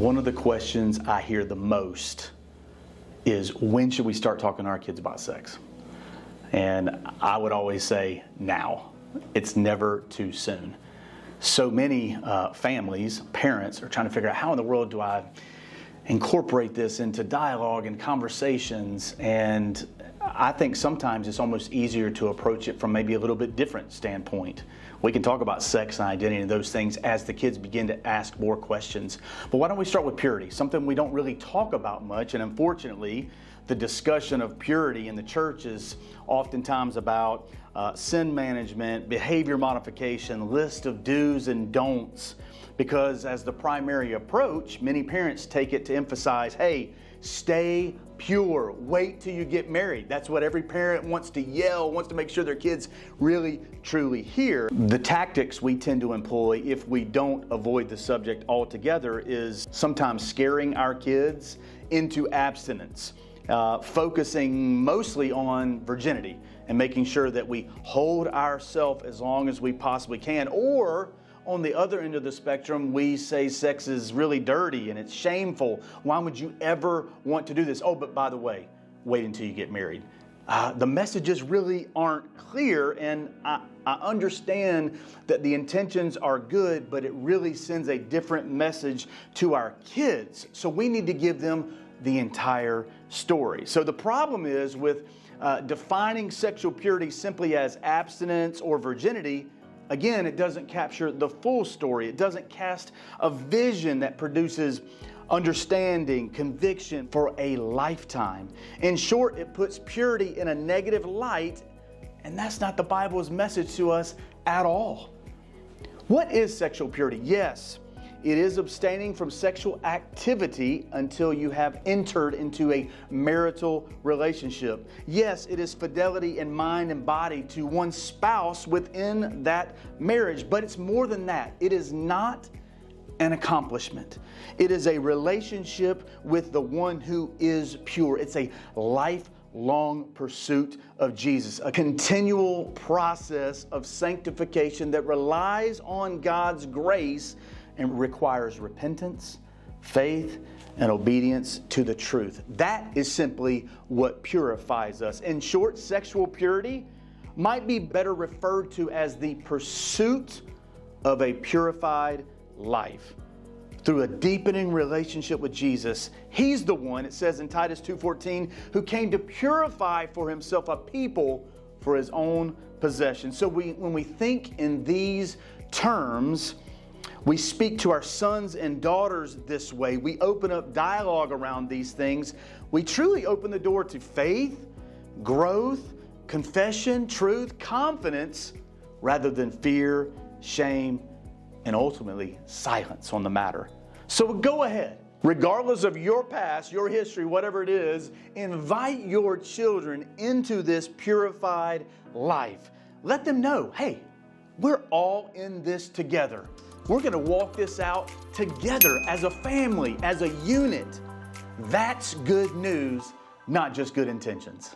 One of the questions I hear the most is, when should we start talking to our kids about sex? And I would always say now. It's never too soon. So many families, parents, are trying to figure out, how in the world do I incorporate this into dialogue and conversations? And I think sometimes it's almost easier to approach it from maybe a little bit different standpoint. We can talk about sex and identity and those things as the kids begin to ask more questions. But why don't we start with purity, something we don't really talk about much, and unfortunately, the discussion of purity in the church is oftentimes about sin management, behavior modification, list of do's and don'ts, because as the primary approach, many parents take it to emphasize, hey, stay pure, wait till you get married. That's what every parent wants to yell, wants to make sure their kids really, truly hear. The tactics we tend to employ if we don't avoid the subject altogether is sometimes scaring our kids into abstinence. Focusing mostly on virginity and making sure that we hold ourselves as long as we possibly can. Or on the other end of the spectrum, we say sex is really dirty and it's shameful. Why would you ever want to do this? Oh, but by the way, wait until you get married. The messages really aren't clear, and I understand that the intentions are good, but it really sends a different message to our kids. So we need to give them the entire story. So the problem is with defining sexual purity simply as abstinence or virginity. Again, it doesn't capture the full story. It doesn't cast a vision that produces understanding, conviction for a lifetime. In short, it puts purity in a negative light, and that's not the Bible's message to us at all. What is sexual purity? Yes, it is abstaining from sexual activity until you have entered into a marital relationship. Yes, it is fidelity in mind and body to one spouse within that marriage, but it's more than that. It is not an accomplishment. It is a relationship with the one who is pure. It's a lifelong pursuit of Jesus, a continual process of sanctification that relies on God's grace and requires repentance, faith, and obedience to the truth. That is simply what purifies us. In short, sexual purity might be better referred to as the pursuit of a purified life. Through a deepening relationship with Jesus, He's the one, it says in Titus 2:14, who came to purify for Himself a people for His own possession. So when we think in these terms, we speak to our sons and daughters this way. We open up dialogue around these things. We truly open the door to faith, growth, confession, truth, confidence, rather than fear, shame, and ultimately silence on the matter. So go ahead, regardless of your past, your history, whatever it is, invite your children into this purified life. Let them know, hey, we're all in this together. We're going to walk this out together as a family, as a unit. That's good news, not just good intentions.